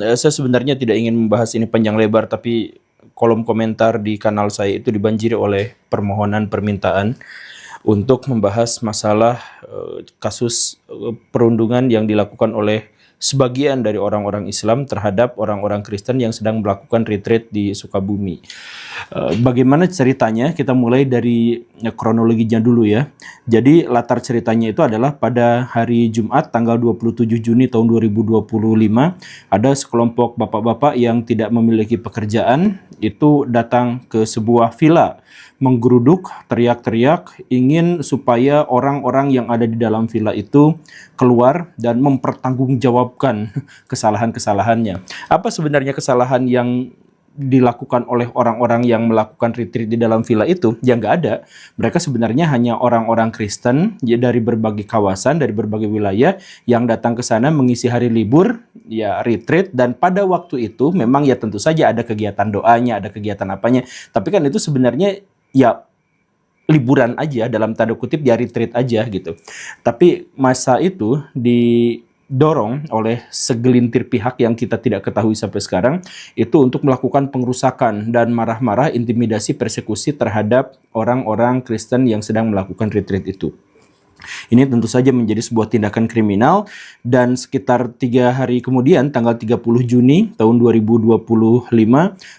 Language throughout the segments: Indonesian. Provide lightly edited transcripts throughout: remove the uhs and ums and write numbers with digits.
Saya sebenarnya tidak ingin membahas ini panjang lebar, tapi kolom komentar di kanal saya itu dibanjiri oleh permohonan permintaan untuk membahas masalah kasus perundungan yang dilakukan oleh sebagian dari orang-orang Islam terhadap orang-orang Kristen yang sedang melakukan retreat di Sukabumi. Bagaimana ceritanya? Kita mulai dari kronologinya dulu ya. Jadi latar ceritanya itu adalah pada hari Jumat tanggal 27 Juni tahun 2025 ada sekelompok bapak-bapak yang tidak memiliki pekerjaan itu datang ke sebuah villa, menggeruduk, teriak-teriak, ingin supaya orang-orang yang ada di dalam villa itu keluar dan mempertanggungjawabkan kesalahan-kesalahannya. Apa sebenarnya kesalahan yang dilakukan oleh orang-orang yang melakukan retreat di dalam villa itu? Ya nggak ada. Mereka sebenarnya hanya orang-orang Kristen ya, dari berbagai kawasan, dari berbagai wilayah yang datang ke sana mengisi hari libur, ya retreat, dan pada waktu itu memang ya tentu saja ada kegiatan doanya, ada kegiatan apanya. Tapi kan itu sebenarnya ya liburan aja, dalam tanda kutip ya retreat aja gitu. Tapi masa itu didorong oleh segelintir pihak yang kita tidak ketahui sampai sekarang itu untuk melakukan pengrusakan dan marah-marah, intimidasi, persekusi terhadap orang-orang Kristen yang sedang melakukan retreat itu. Ini tentu saja menjadi sebuah tindakan kriminal, dan sekitar 3 hari kemudian tanggal 30 Juni tahun 2025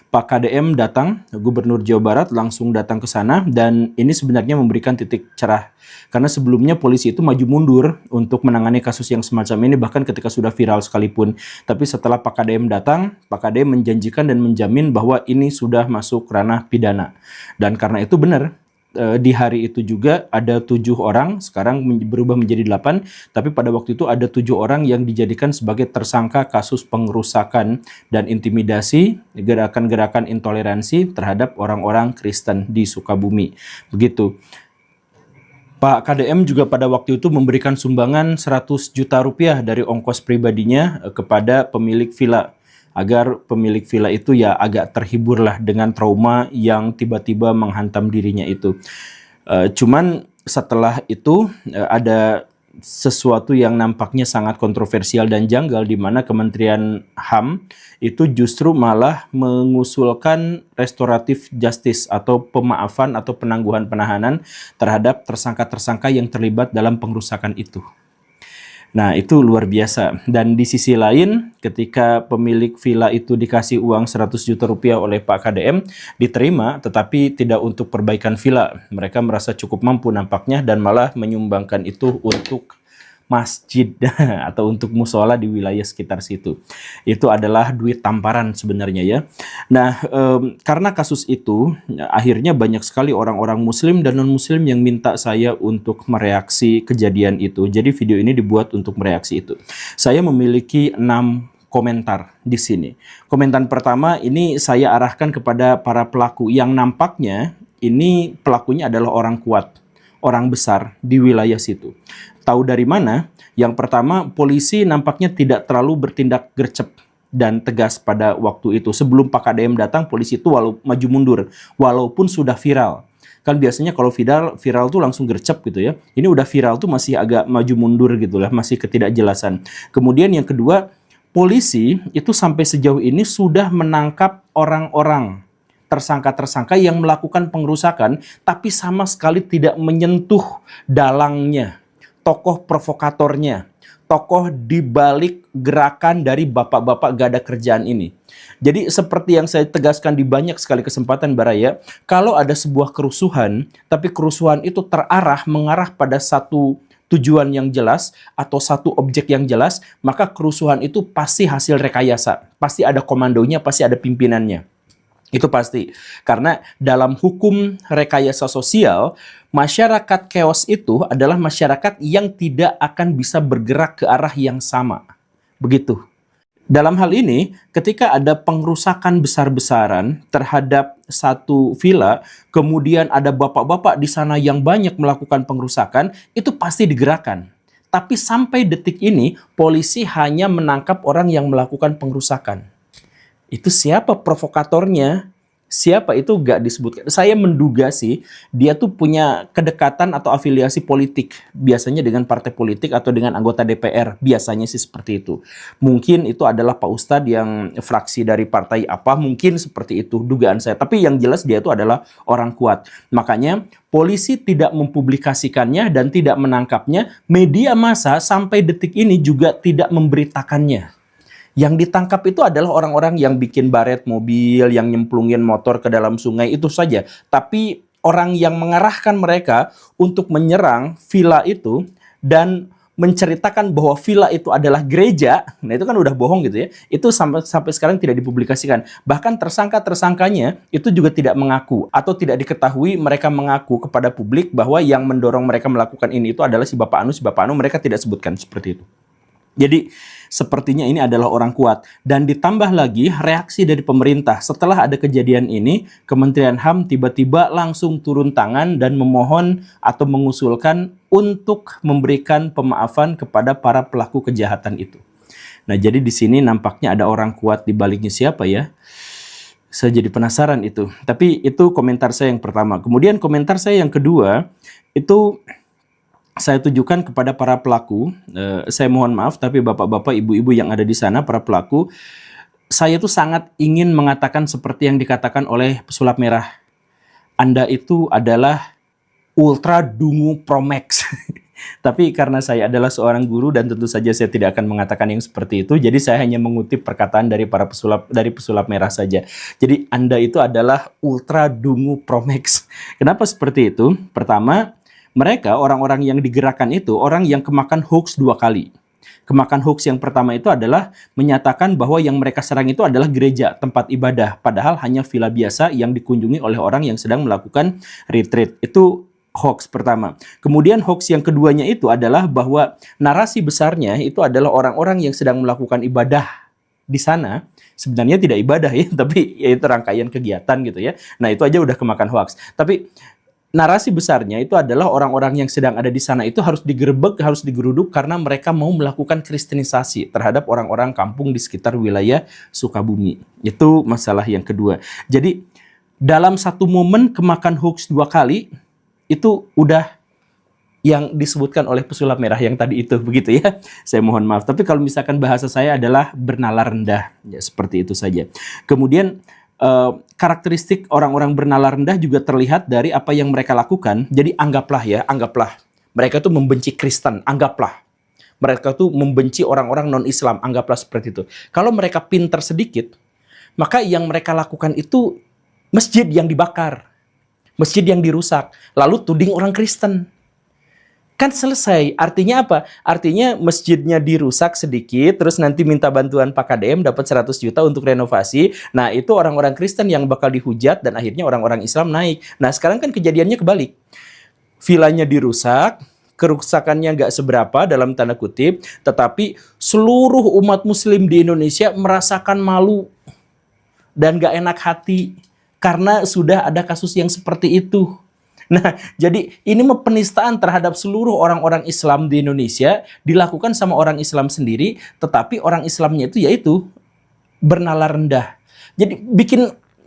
Pak KDM datang, Gubernur Jawa Barat langsung datang ke sana, dan ini sebenarnya memberikan titik cerah karena sebelumnya polisi itu maju mundur untuk menangani kasus yang semacam ini bahkan ketika sudah viral sekalipun. Tapi setelah Pak KDM datang, Pak KDM menjanjikan dan menjamin bahwa ini sudah masuk ranah pidana, dan karena itu benar. Di hari itu juga ada 7 orang, sekarang berubah menjadi 8, tapi pada waktu itu ada 7 orang yang dijadikan sebagai tersangka kasus pengrusakan dan intimidasi, gerakan-gerakan intoleransi terhadap orang-orang Kristen di Sukabumi. Begitu. Pak KDM juga pada waktu itu memberikan sumbangan 100 juta rupiah dari ongkos pribadinya kepada pemilik villa, agar pemilik villa itu ya agak terhiburlah dengan trauma yang tiba-tiba menghantam dirinya itu. Cuman setelah itu ada sesuatu yang nampaknya sangat kontroversial dan janggal, di mana Kementerian HAM itu justru malah mengusulkan restoratif justice atau pemaafan atau penangguhan penahanan terhadap tersangka-tersangka yang terlibat dalam pengrusakan itu. Nah, itu luar biasa. Dan di sisi lain, ketika pemilik villa itu dikasih uang 100 juta rupiah oleh Pak KDM, diterima, tetapi tidak untuk perbaikan villa. Mereka merasa cukup mampu nampaknya dan malah menyumbangkan itu untuk masjid atau untuk musola di wilayah sekitar situ. Itu adalah duit tamparan sebenarnya ya. Nah, karena kasus itu, akhirnya banyak sekali orang-orang muslim dan non-muslim yang minta saya untuk mereaksi kejadian itu. Jadi video ini dibuat untuk mereaksi itu. Saya memiliki 6 komentar di sini. Komentar pertama ini saya arahkan kepada para pelaku yang nampaknya ini pelakunya adalah orang kuat, orang besar di wilayah situ. Tahu dari mana? Yang pertama, polisi nampaknya tidak terlalu bertindak gercep dan tegas pada waktu itu. Sebelum Pak KDM datang, polisi itu maju mundur, walaupun sudah viral. Kan biasanya kalau viral tuh langsung gercep gitu ya. Ini udah viral tuh masih agak maju mundur gitu lah, masih ketidakjelasan. Kemudian yang kedua, polisi itu sampai sejauh ini sudah menangkap orang-orang tersangka-tersangka yang melakukan pengrusakan, tapi sama sekali tidak menyentuh dalangnya, tokoh provokatornya, tokoh di balik gerakan dari bapak-bapak gak ada kerjaan ini. Jadi seperti yang saya tegaskan di banyak sekali kesempatan Baraya, kalau ada sebuah kerusuhan, tapi kerusuhan itu mengarah pada satu tujuan yang jelas atau satu objek yang jelas, maka kerusuhan itu pasti hasil rekayasa. Pasti ada komandonya, pasti ada pimpinannya. Itu pasti. Karena dalam hukum rekayasa sosial, masyarakat chaos itu adalah masyarakat yang tidak akan bisa bergerak ke arah yang sama. Begitu. Dalam hal ini, ketika ada pengrusakan besar-besaran terhadap satu villa, kemudian ada bapak-bapak di sana yang banyak melakukan pengrusakan, itu pasti digerakkan. Tapi sampai detik ini, polisi hanya menangkap orang yang melakukan pengrusakan. Itu siapa provokatornya? siapa itu nggak disebutkan. Saya menduga sih dia tuh punya kedekatan atau afiliasi politik, biasanya dengan partai politik atau dengan anggota DPR, biasanya sih seperti itu. Mungkin itu adalah Pak Ustadz yang fraksi dari partai apa, mungkin seperti itu dugaan saya. Tapi yang jelas dia itu adalah orang kuat. Makanya polisi tidak mempublikasikannya dan tidak menangkapnya. Media massa sampai detik ini juga tidak memberitakannya. Yang ditangkap itu adalah orang-orang yang bikin baret mobil, yang nyemplungin motor ke dalam sungai, itu saja. Tapi orang yang mengarahkan mereka untuk menyerang villa itu dan menceritakan bahwa villa itu adalah gereja, nah itu kan udah bohong gitu ya. Itu sampai sekarang tidak dipublikasikan. Bahkan tersangka-tersangkanya itu juga tidak mengaku atau tidak diketahui mereka mengaku kepada publik bahwa yang mendorong mereka melakukan ini itu adalah si Bapak Anu, mereka tidak sebutkan seperti itu. Jadi sepertinya ini adalah orang kuat. Dan ditambah lagi reaksi dari pemerintah. Setelah ada kejadian ini, Kementerian HAM tiba-tiba langsung turun tangan dan memohon atau mengusulkan untuk memberikan pemaafan kepada para pelaku kejahatan itu. Nah, jadi di sini nampaknya ada orang kuat di baliknya siapa ya? Saya jadi penasaran itu. Tapi itu komentar saya yang pertama. Kemudian komentar saya yang kedua, itu saya tujukan kepada para pelaku. Saya mohon maaf, tapi bapak-bapak, ibu-ibu yang ada di sana, para pelaku, saya tuh sangat ingin mengatakan seperti yang dikatakan oleh pesulap merah. Anda itu adalah ultra dungu promax. Tapi karena saya adalah seorang guru dan tentu saja saya tidak akan mengatakan yang seperti itu, jadi saya hanya mengutip perkataan dari pesulap merah saja. Jadi Anda itu adalah ultra dungu promax. Kenapa seperti itu? Pertama, mereka, orang-orang yang digerakkan itu, orang yang kemakan hoax 2 kali. Kemakan hoax yang pertama itu adalah menyatakan bahwa yang mereka serang itu adalah gereja, tempat ibadah. Padahal hanya villa biasa yang dikunjungi oleh orang yang sedang melakukan retreat. Itu hoax pertama. Kemudian hoax yang keduanya itu adalah bahwa narasi besarnya itu adalah orang-orang yang sedang melakukan ibadah di sana. Sebenarnya tidak ibadah ya, tapi ya itu rangkaian kegiatan gitu ya. Nah itu aja udah kemakan hoax. Tapi narasi besarnya itu adalah orang-orang yang sedang ada di sana itu harus digerebek, harus digeruduk karena mereka mau melakukan kristenisasi terhadap orang-orang kampung di sekitar wilayah Sukabumi. Itu masalah yang kedua. Jadi dalam satu momen kemakan hoax 2 kali, itu udah yang disebutkan oleh pesulap merah yang tadi itu, begitu ya. Saya mohon maaf. Tapi kalau misalkan bahasa saya adalah bernalar rendah, ya seperti itu saja. Kemudian karakteristik orang-orang bernalar rendah juga terlihat dari apa yang mereka lakukan. Jadi anggaplah mereka tuh membenci Kristen, anggaplah mereka tuh membenci orang-orang non-Islam, anggaplah seperti itu. Kalau mereka pintar sedikit, maka yang mereka lakukan itu masjid yang dibakar, masjid yang dirusak, lalu tuding orang Kristen. Kan selesai. Artinya apa? Artinya masjidnya dirusak sedikit, terus nanti minta bantuan Pak KDM dapat 100 juta untuk renovasi. Nah, itu orang-orang Kristen yang bakal dihujat dan akhirnya orang-orang Islam naik. Nah, sekarang kan kejadiannya kebalik. Vilanya dirusak, kerusakannya nggak seberapa dalam tanda kutip, tetapi seluruh umat muslim di Indonesia merasakan malu dan nggak enak hati karena sudah ada kasus yang seperti itu. Nah, jadi ini penistaan terhadap seluruh orang-orang Islam di Indonesia dilakukan sama orang Islam sendiri, tetapi orang Islamnya itu yaitu bernalar rendah. Jadi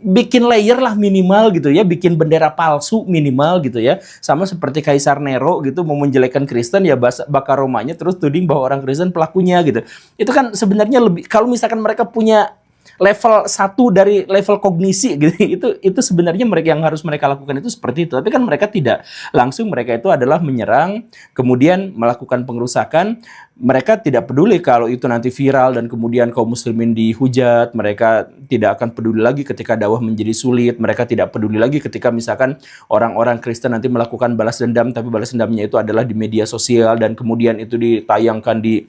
bikin layer lah minimal gitu ya, bikin bendera palsu minimal gitu ya. Sama seperti Kaisar Nero gitu mau menjelekkan Kristen ya bakar Romanya terus tuding bahwa orang Kristen pelakunya gitu. Itu kan sebenarnya lebih, kalau misalkan mereka punya level 1 dari level kognisi gitu, itu sebenarnya yang harus mereka lakukan itu seperti itu. Tapi kan mereka tidak langsung, mereka itu adalah menyerang, kemudian melakukan pengerusakan. Mereka tidak peduli kalau itu nanti viral dan kemudian kaum muslimin dihujat. Mereka tidak akan peduli lagi ketika dakwah menjadi sulit. Mereka tidak peduli lagi ketika misalkan orang-orang Kristen nanti melakukan balas dendam, tapi balas dendamnya itu adalah di media sosial dan kemudian itu ditayangkan di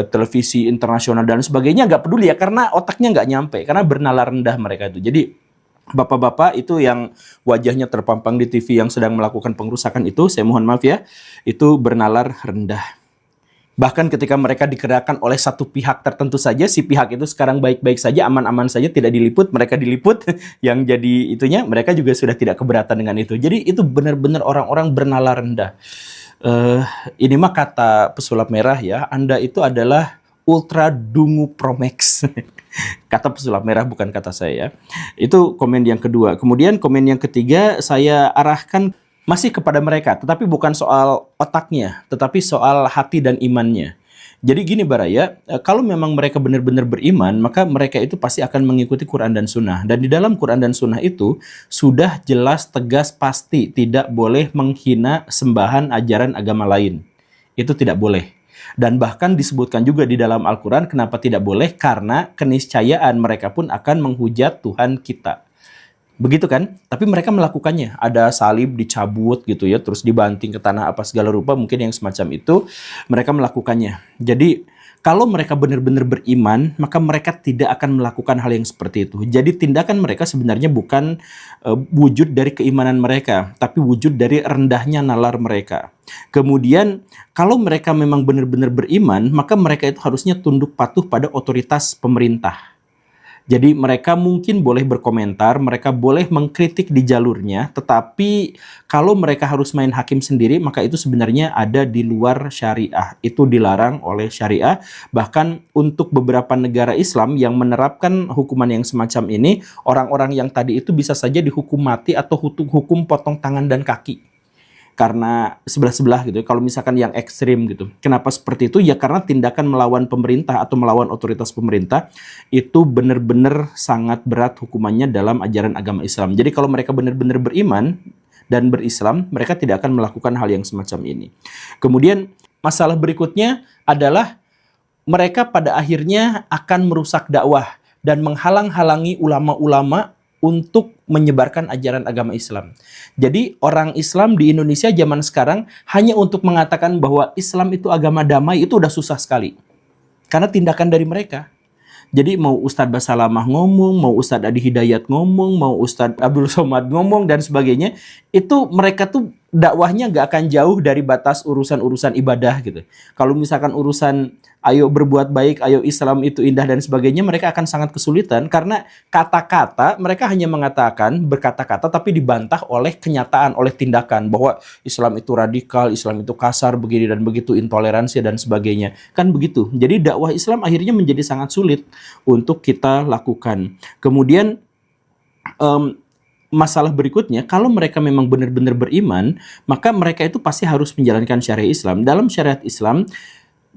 televisi internasional dan sebagainya. Nggak peduli ya, karena otaknya nggak nyampe, karena bernalar rendah mereka itu. Jadi bapak-bapak itu yang wajahnya terpampang di TV yang sedang melakukan pengerusakan itu, saya mohon maaf ya, itu bernalar rendah. Bahkan ketika mereka digerakkan oleh satu pihak tertentu saja, si pihak itu sekarang baik-baik saja, aman-aman saja, tidak diliput, mereka diliput, yang jadi itunya, mereka juga sudah tidak keberatan dengan itu. Jadi itu benar-benar orang-orang bernalar rendah. Ini mah kata pesulap merah ya, Anda itu adalah Ultra Dungu Pro Max. Kata pesulap merah, bukan kata saya. Itu komen yang kedua. Kemudian komen yang ketiga saya arahkan masih kepada mereka, tetapi bukan soal otaknya, tetapi soal hati dan imannya. Jadi gini Baraya, kalau memang mereka benar-benar beriman, maka mereka itu pasti akan mengikuti Quran dan Sunnah. Dan di dalam Quran dan Sunnah itu sudah jelas, tegas, pasti tidak boleh menghina sembahan ajaran agama lain. Itu tidak boleh. Dan bahkan disebutkan juga di dalam Al-Quran kenapa tidak boleh, karena keniscayaan mereka pun akan menghujat Tuhan kita. Begitu kan? Tapi mereka melakukannya. Ada salib dicabut gitu ya, terus dibanting ke tanah apa segala rupa, mungkin yang semacam itu mereka melakukannya. Jadi kalau mereka benar-benar beriman, maka mereka tidak akan melakukan hal yang seperti itu. Jadi tindakan mereka sebenarnya bukan wujud dari keimanan mereka, tapi wujud dari rendahnya nalar mereka. Kemudian kalau mereka memang benar-benar beriman, maka mereka itu harusnya tunduk patuh pada otoritas pemerintah. Jadi mereka mungkin boleh berkomentar, mereka boleh mengkritik di jalurnya, tetapi kalau mereka harus main hakim sendiri, maka itu sebenarnya ada di luar syariah. Itu dilarang oleh syariah. Bahkan untuk beberapa negara Islam yang menerapkan hukuman yang semacam ini, orang-orang yang tadi itu bisa saja dihukum mati atau hukum potong tangan dan kaki. Karena sebelah-sebelah gitu. Kalau misalkan yang ekstrim gitu. Kenapa seperti itu? Ya karena tindakan melawan pemerintah atau melawan otoritas pemerintah itu benar-benar sangat berat hukumannya dalam ajaran agama Islam. Jadi kalau mereka benar-benar beriman dan berislam, mereka tidak akan melakukan hal yang semacam ini. Kemudian masalah berikutnya adalah mereka pada akhirnya akan merusak dakwah dan menghalang-halangi ulama-ulama untuk menyebarkan ajaran agama Islam. Jadi orang Islam di Indonesia zaman sekarang hanya untuk mengatakan bahwa Islam itu agama damai itu udah susah sekali. Karena tindakan dari mereka. Jadi mau Ustadz Basalamah ngomong, mau Ustadz Adi Hidayat ngomong, mau Ustadz Abdul Somad ngomong dan sebagainya, itu mereka tuh dakwahnya nggak akan jauh dari batas urusan-urusan ibadah gitu. Kalau misalkan urusan ayo berbuat baik, ayo Islam itu indah dan sebagainya, mereka akan sangat kesulitan karena kata-kata mereka hanya mengatakan berkata-kata tapi dibantah oleh kenyataan, oleh tindakan bahwa Islam itu radikal, Islam itu kasar, begini dan begitu, intoleransi dan sebagainya. Kan begitu. Jadi dakwah Islam akhirnya menjadi sangat sulit untuk kita lakukan. Kemudian masalah berikutnya, kalau mereka memang benar-benar beriman, maka mereka itu pasti harus menjalankan syariat Islam. Dalam syariat Islam,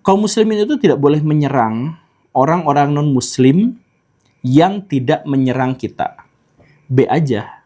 kaum muslimin itu tidak boleh menyerang orang-orang non-muslim yang tidak menyerang kita. B aja.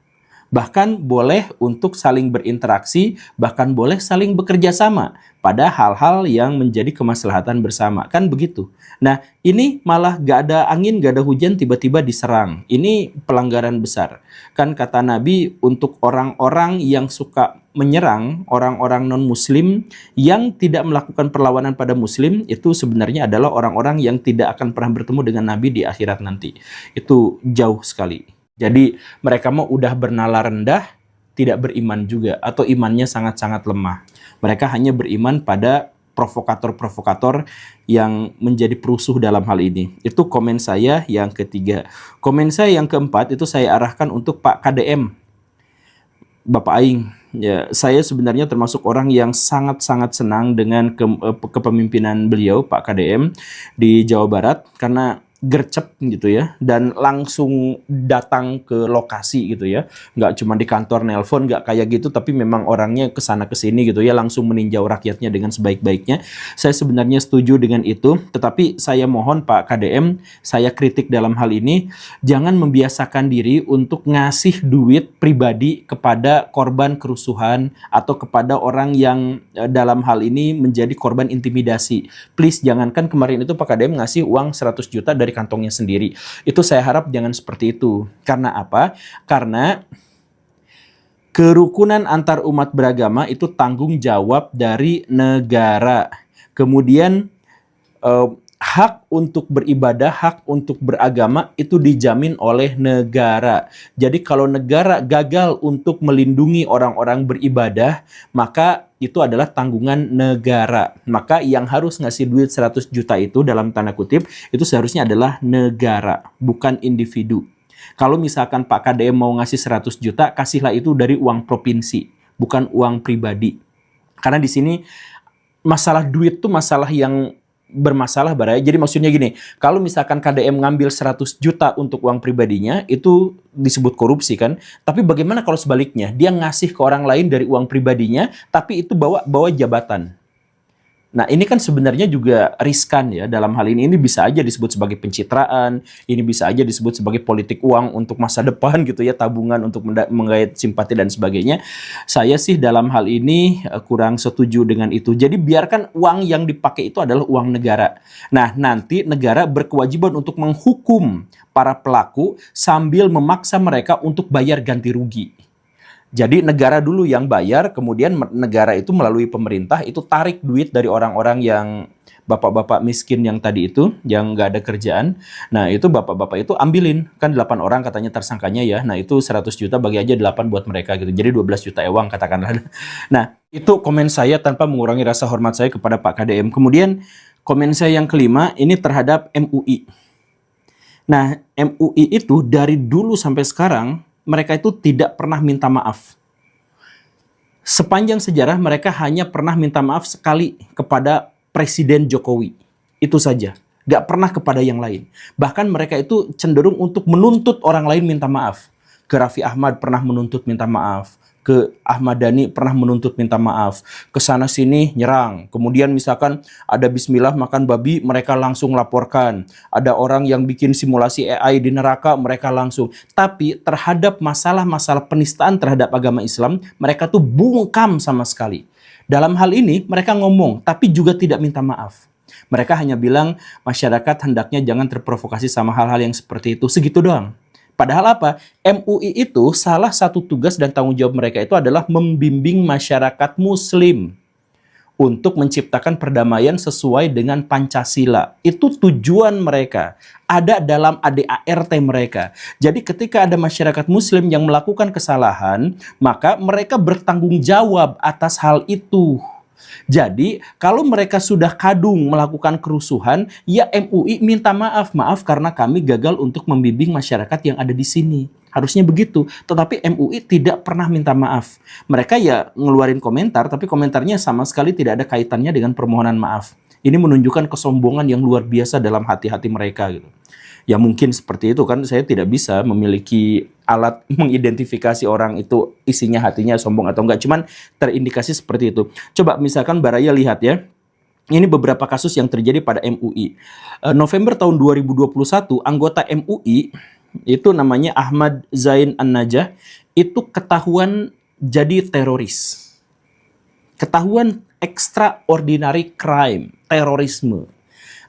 Bahkan boleh untuk saling berinteraksi, bahkan boleh saling bekerja sama pada hal-hal yang menjadi kemaslahatan bersama. Kan begitu. Nah, ini malah gak ada angin, gak ada hujan, tiba-tiba diserang. Ini pelanggaran besar. Kan kata Nabi, untuk orang-orang yang suka menyerang orang-orang non-muslim yang tidak melakukan perlawanan pada muslim, itu sebenarnya adalah orang-orang yang tidak akan pernah bertemu dengan Nabi di akhirat nanti. Itu jauh sekali. Jadi mereka mau udah bernalar rendah, tidak beriman juga, atau imannya sangat-sangat lemah. Mereka hanya beriman pada provokator-provokator yang menjadi perusuh dalam hal ini. Itu komen saya yang ketiga. Komen saya yang keempat itu saya arahkan untuk Pak KDM, Bapak Aing. Ya, saya sebenarnya termasuk orang yang sangat-sangat senang dengan kepemimpinan beliau, Pak KDM, di Jawa Barat, karena gercep gitu ya, dan langsung datang ke lokasi gitu ya, nggak cuma di kantor nelpon, nggak kayak gitu, tapi memang orangnya kesana kesini gitu ya, langsung meninjau rakyatnya dengan sebaik-baiknya. Saya sebenarnya setuju dengan itu, tetapi saya mohon Pak KDM, saya kritik dalam hal ini, jangan membiasakan diri untuk ngasih duit pribadi kepada korban kerusuhan atau kepada orang yang dalam hal ini menjadi korban intimidasi. Please, jangankan kemarin itu Pak KDM ngasih uang 100 juta dari kantongnya sendiri. Itu saya harap jangan seperti itu. Karena apa? Karena kerukunan antar umat beragama itu tanggung jawab dari negara. Kemudian hak untuk beribadah, hak untuk beragama itu dijamin oleh negara. Jadi kalau negara gagal untuk melindungi orang-orang beribadah, maka itu adalah tanggungan negara. Maka yang harus ngasih duit 100 juta itu dalam tanda kutip, itu seharusnya adalah negara, bukan individu. Kalau misalkan Pak KDM mau ngasih 100 juta, kasihlah itu dari uang provinsi, bukan uang pribadi. Karena di sini masalah duit itu masalah yang bermasalah Baraya. Jadi maksudnya gini, kalau misalkan KDM ngambil 100 juta untuk uang pribadinya, itu disebut korupsi kan. Tapi bagaimana kalau sebaliknya? Dia ngasih ke orang lain dari uang pribadinya, tapi itu bawa jabatan. Nah, ini kan sebenarnya juga riskan ya dalam hal ini. Ini bisa aja disebut sebagai pencitraan, ini bisa aja disebut sebagai politik uang untuk masa depan gitu ya, tabungan untuk menggait simpati dan sebagainya. Saya sih dalam hal ini kurang setuju dengan itu. Jadi biarkan uang yang dipakai itu adalah uang negara. Nah, nanti negara berkewajiban untuk menghukum para pelaku sambil memaksa mereka untuk bayar ganti rugi. Jadi negara dulu yang bayar, kemudian negara itu melalui pemerintah itu tarik duit dari orang-orang yang bapak-bapak miskin yang tadi itu, yang nggak ada kerjaan. Nah itu bapak-bapak itu ambilin, kan 8 orang katanya tersangkanya ya. Nah itu 100 juta bagi aja 8 buat mereka gitu. Jadi 12 juta ewang katakanlah. Nah itu komen saya tanpa mengurangi rasa hormat saya kepada Pak KDM. Kemudian komen saya yang kelima ini terhadap MUI. Nah MUI itu dari dulu sampai sekarang mereka itu tidak pernah minta maaf. Sepanjang sejarah mereka hanya pernah minta maaf sekali kepada Presiden Jokowi. Itu saja. Gak pernah kepada yang lain. Bahkan mereka itu cenderung untuk menuntut orang lain minta maaf. Ke Raffi Ahmad pernah menuntut minta maaf. Ke Ahmad Dhani pernah menuntut minta maaf. Ke sana sini nyerang. Kemudian misalkan ada bismillah makan babi, mereka langsung laporkan. Ada orang yang bikin simulasi AI di neraka, mereka langsung. Tapi terhadap masalah-masalah penistaan terhadap agama Islam, mereka tuh bungkam sama sekali. Dalam hal ini mereka ngomong, tapi juga tidak minta maaf. Mereka hanya bilang masyarakat hendaknya jangan terprovokasi sama hal-hal yang seperti itu. Segitu doang. Padahal apa? MUI itu salah satu tugas dan tanggung jawab mereka itu adalah membimbing masyarakat muslim untuk menciptakan perdamaian sesuai dengan Pancasila. Itu tujuan mereka. Ada dalam ADART mereka. Jadi ketika ada masyarakat muslim yang melakukan kesalahan, maka mereka bertanggung jawab atas hal itu. Jadi, kalau mereka sudah kadung melakukan kerusuhan, ya MUI minta maaf. Maaf karena kami gagal untuk membimbing masyarakat yang ada di sini. Harusnya begitu. Tetapi MUI tidak pernah minta maaf. Mereka ya ngeluarin komentar, tapi komentarnya sama sekali tidak ada kaitannya dengan permohonan maaf. Ini menunjukkan kesombongan yang luar biasa dalam hati-hati mereka gitu. Ya mungkin seperti itu kan, saya tidak bisa memiliki alat mengidentifikasi orang itu isinya hatinya sombong atau enggak, cuman terindikasi seperti itu. Coba misalkan Baraya lihat ya, ini beberapa kasus yang terjadi pada MUI. November tahun 2021, anggota MUI itu namanya Ahmad Zain An-Najah itu ketahuan jadi teroris. Ketahuan extraordinary crime, terorisme.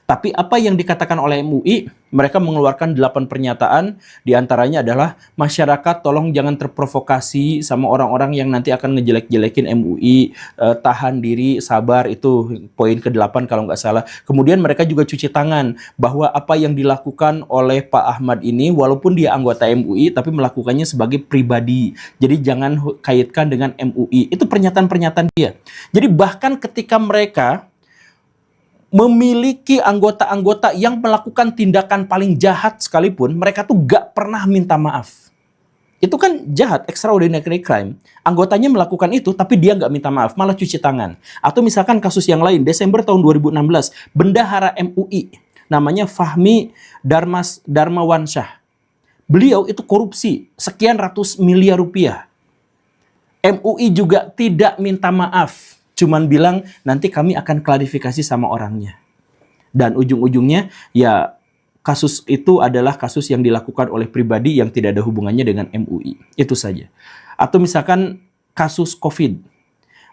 Tapi apa yang dikatakan oleh MUI, mereka mengeluarkan 8 pernyataan, diantaranya adalah masyarakat tolong jangan terprovokasi sama orang-orang yang nanti akan ngejelek-jelekin MUI, tahan diri, sabar, itu poin ke-8 kalau nggak salah. Kemudian mereka juga cuci tangan, bahwa apa yang dilakukan oleh Pak Ahmad ini, walaupun dia anggota MUI, tapi melakukannya sebagai pribadi. Jadi jangan kaitkan dengan MUI. Itu pernyataan-pernyataan dia. Jadi bahkan ketika mereka memiliki anggota-anggota yang melakukan tindakan paling jahat sekalipun, mereka tuh gak pernah minta maaf. Itu kan jahat, extraordinary crime. Anggotanya melakukan itu, tapi dia gak minta maaf, malah cuci tangan. Atau misalkan kasus yang lain, Desember tahun 2016, bendahara MUI, namanya Fahmi Darmawansyah. Beliau itu korupsi, sekian ratus miliar rupiah. MUI juga tidak minta maaf. Cuman bilang nanti kami akan klarifikasi sama orangnya. Dan ujung-ujungnya ya kasus itu adalah kasus yang dilakukan oleh pribadi yang tidak ada hubungannya dengan MUI. Itu saja. Atau misalkan kasus COVID.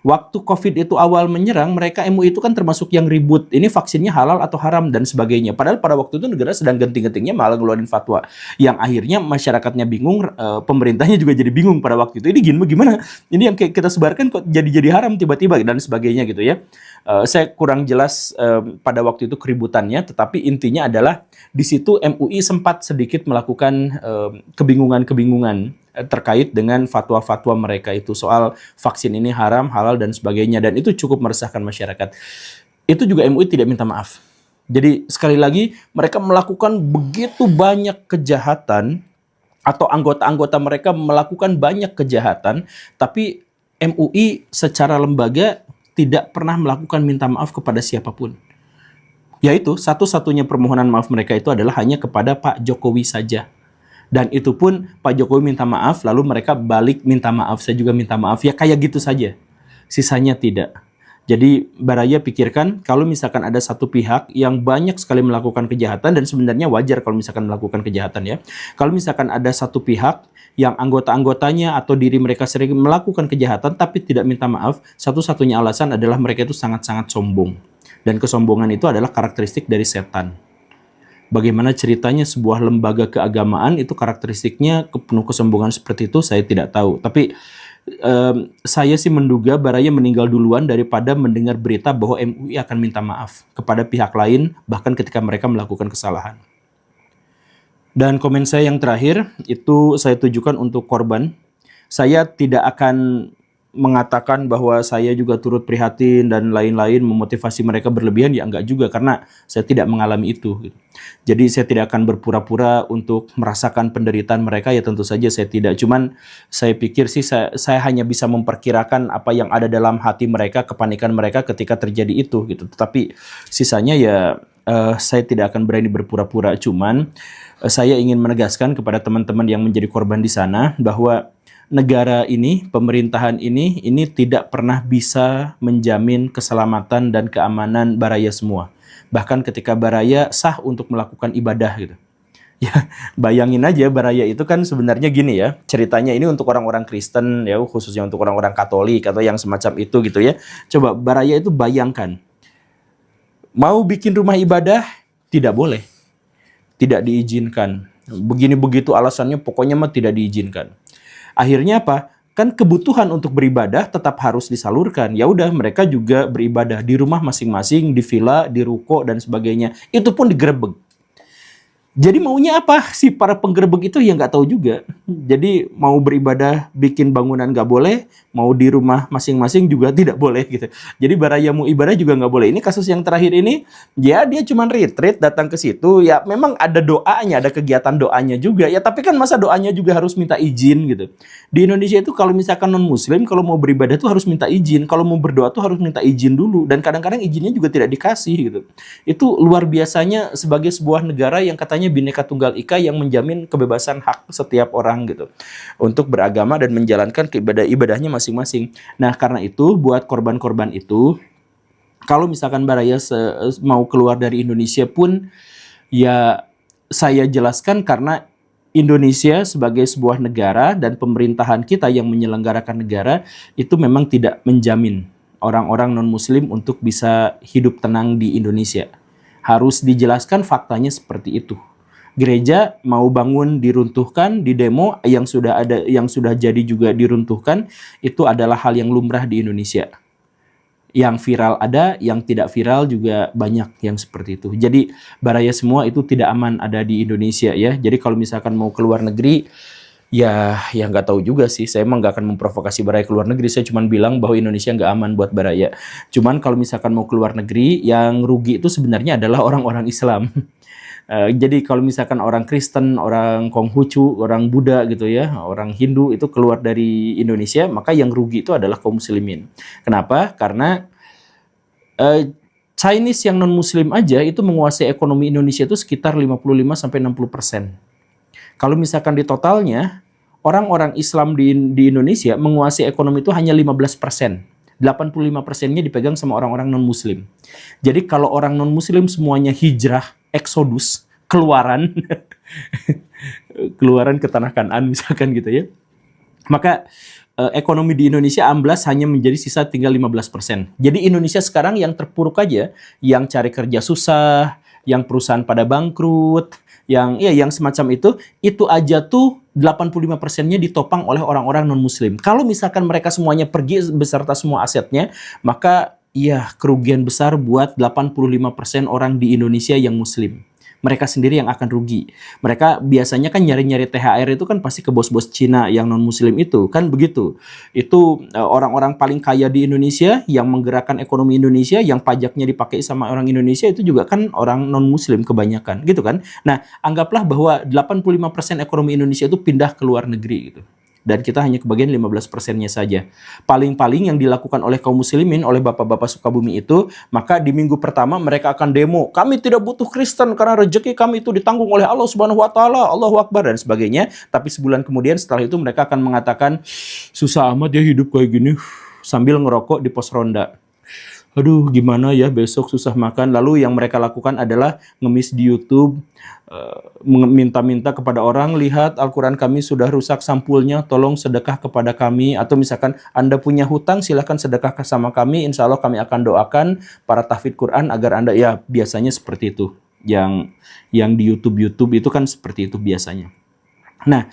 Waktu COVID itu awal menyerang, mereka MUI itu kan termasuk yang ribut. Ini vaksinnya halal atau haram dan sebagainya. Padahal pada waktu itu negara sedang genting-gentingnya malah ngeluarin fatwa. Yang akhirnya masyarakatnya bingung, pemerintahnya juga jadi bingung pada waktu itu. Ini gimana? Ini yang kita sebarkan kok jadi haram tiba-tiba dan sebagainya gitu ya. Saya kurang jelas pada waktu itu keributannya, tetapi intinya adalah di situ MUI sempat sedikit melakukan kebingungan-kebingungan terkait dengan fatwa-fatwa mereka itu soal vaksin ini haram, halal dan sebagainya, dan itu cukup meresahkan masyarakat. Itu juga MUI tidak minta maaf. Jadi sekali lagi mereka melakukan begitu banyak kejahatan atau anggota-anggota mereka melakukan banyak kejahatan, tapi MUI secara lembaga tidak pernah melakukan minta maaf kepada siapapun. Yaitu satu-satunya permohonan maaf mereka itu adalah hanya kepada Pak Jokowi saja. Dan itu pun Pak Jokowi minta maaf, lalu mereka balik minta maaf, saya juga minta maaf. Ya kayak gitu saja. Sisanya tidak. Jadi Baraya pikirkan kalau misalkan ada satu pihak yang banyak sekali melakukan kejahatan, dan sebenarnya wajar kalau misalkan melakukan kejahatan ya. Kalau misalkan ada satu pihak yang anggota-anggotanya atau diri mereka sering melakukan kejahatan tapi tidak minta maaf, satu-satunya alasan adalah mereka itu sangat-sangat sombong. Dan kesombongan itu adalah karakteristik dari setan. Bagaimana ceritanya sebuah lembaga keagamaan itu karakteristiknya penuh kesombongan seperti itu, saya tidak tahu. Tapi saya sih menduga Baraya meninggal duluan daripada mendengar berita bahwa MUI akan minta maaf kepada pihak lain, bahkan ketika mereka melakukan kesalahan. Dan komen saya yang terakhir, itu saya tujukan untuk korban. Saya tidak akan mengatakan bahwa saya juga turut prihatin dan lain-lain, memotivasi mereka berlebihan, ya enggak juga, karena saya tidak mengalami itu. Jadi saya tidak akan berpura-pura untuk merasakan penderitaan mereka, ya tentu saja saya tidak. Cuman saya pikir sih saya hanya bisa memperkirakan apa yang ada dalam hati mereka, kepanikan mereka ketika terjadi itu gitu. Tetapi sisanya ya saya tidak akan berani berpura-pura. Cuman saya ingin menegaskan kepada teman-teman yang menjadi korban di sana bahwa negara ini, pemerintahan ini tidak pernah bisa menjamin keselamatan dan keamanan Baraya semua. Bahkan ketika Baraya sah untuk melakukan ibadah gitu. Ya, bayangin aja Baraya itu kan sebenarnya gini ya, ceritanya ini untuk orang-orang Kristen ya, khususnya untuk orang-orang Katolik atau yang semacam itu gitu ya. Coba Baraya itu bayangkan, mau bikin rumah ibadah tidak boleh, tidak diizinkan. Begini begitu alasannya, pokoknya mah tidak diizinkan. Akhirnya apa? Kan kebutuhan untuk beribadah tetap harus disalurkan. Ya udah, mereka juga beribadah di rumah masing-masing, di villa, di ruko dan sebagainya. Itu pun digerebek. Jadi maunya apa sih para penggerebek itu, ya nggak tahu juga. Jadi mau beribadah bikin bangunan nggak boleh, mau di rumah masing-masing juga tidak boleh gitu. Jadi Baraya mau ibadah juga nggak boleh. Ini kasus yang terakhir ini, ya dia cuma retreat datang ke situ. Ya memang ada doanya, ada kegiatan doanya juga. Ya tapi kan masa doanya juga harus minta izin gitu. Di Indonesia itu kalau misalkan non-muslim, kalau mau beribadah tuh harus minta izin. Kalau mau berdoa tuh harus minta izin dulu. Dan kadang-kadang izinnya juga tidak dikasih gitu. Itu luar biasanya sebagai sebuah negara yang katanya Bhinneka Tunggal Ika, yang menjamin kebebasan hak setiap orang gitu untuk beragama dan menjalankan ibadahnya masing-masing. Nah, karena itu buat korban-korban itu, kalau misalkan Baraya mau keluar dari Indonesia pun, ya saya jelaskan karena Indonesia sebagai sebuah negara dan pemerintahan kita yang menyelenggarakan negara itu memang tidak menjamin orang-orang non-muslim untuk bisa hidup tenang di Indonesia. Harus dijelaskan faktanya seperti itu. Gereja mau bangun diruntuhkan, di demo yang sudah ada, yang sudah jadi juga diruntuhkan, itu adalah hal yang lumrah di Indonesia. Yang viral ada, yang tidak viral juga banyak yang seperti itu. Jadi Baraya semua itu tidak aman ada di Indonesia ya. Jadi kalau misalkan mau keluar negeri, ya nggak tahu juga sih. Saya emang nggak akan memprovokasi Baraya keluar negeri. Saya cuma bilang bahwa Indonesia nggak aman buat Baraya. Cuman kalau misalkan mau keluar negeri, yang rugi itu sebenarnya adalah orang-orang Islam. Jadi kalau misalkan orang Kristen, orang Konghucu, orang Buddha gitu ya, orang Hindu itu keluar dari Indonesia, maka yang rugi itu adalah kaum muslimin. Kenapa? Karena Chinese yang non-muslim aja itu menguasai ekonomi Indonesia itu sekitar 55-60%. Kalau misalkan di totalnya, orang-orang Islam di Indonesia menguasai ekonomi itu hanya 15%. 85%-nya dipegang sama orang-orang non-muslim. Jadi kalau orang non-muslim semuanya hijrah, eksodus, keluaran ke tanah Kanaan misalkan gitu ya, maka ekonomi di Indonesia amblas hanya menjadi sisa tinggal 15%. Jadi Indonesia sekarang yang terpuruk aja, yang cari kerja susah, yang perusahaan pada bangkrut, yang semacam itu aja tuh 85%-nya ditopang oleh orang-orang non-muslim. Kalau misalkan mereka semuanya pergi beserta semua asetnya, maka ya kerugian besar buat 85% orang di Indonesia yang muslim. Mereka sendiri yang akan rugi. Mereka biasanya kan nyari-nyari THR itu kan pasti ke bos-bos Cina yang non-muslim itu, kan begitu. Itu orang-orang paling kaya di Indonesia yang menggerakkan ekonomi Indonesia, yang pajaknya dipakai sama orang Indonesia itu juga kan orang non-muslim kebanyakan, gitu kan. Nah, anggaplah bahwa 85% ekonomi Indonesia itu pindah ke luar negeri gitu. dan kita hanya kebagian 15%-nya saja. Paling-paling yang dilakukan oleh kaum muslimin, oleh bapak-bapak Sukabumi itu, maka di minggu pertama mereka akan demo, kami tidak butuh Kristen karena rezeki kami itu ditanggung oleh Allah Subhanahu wa taala, Allahu Akbar dan sebagainya. Tapi sebulan kemudian setelah itu mereka akan mengatakan, susah amat ya hidup kayak gini, sambil ngerokok di pos ronda. Aduh, gimana ya, besok susah makan. Lalu yang mereka lakukan adalah ngemis di YouTube, minta-minta kepada orang, lihat Al-Quran kami sudah rusak sampulnya, tolong sedekah kepada kami. Atau misalkan Anda punya hutang, silahkan sedekah sama kami, insya Allah kami akan doakan para tahfidz Quran agar Anda, ya biasanya seperti itu. Yang di YouTube itu kan seperti itu biasanya. Nah,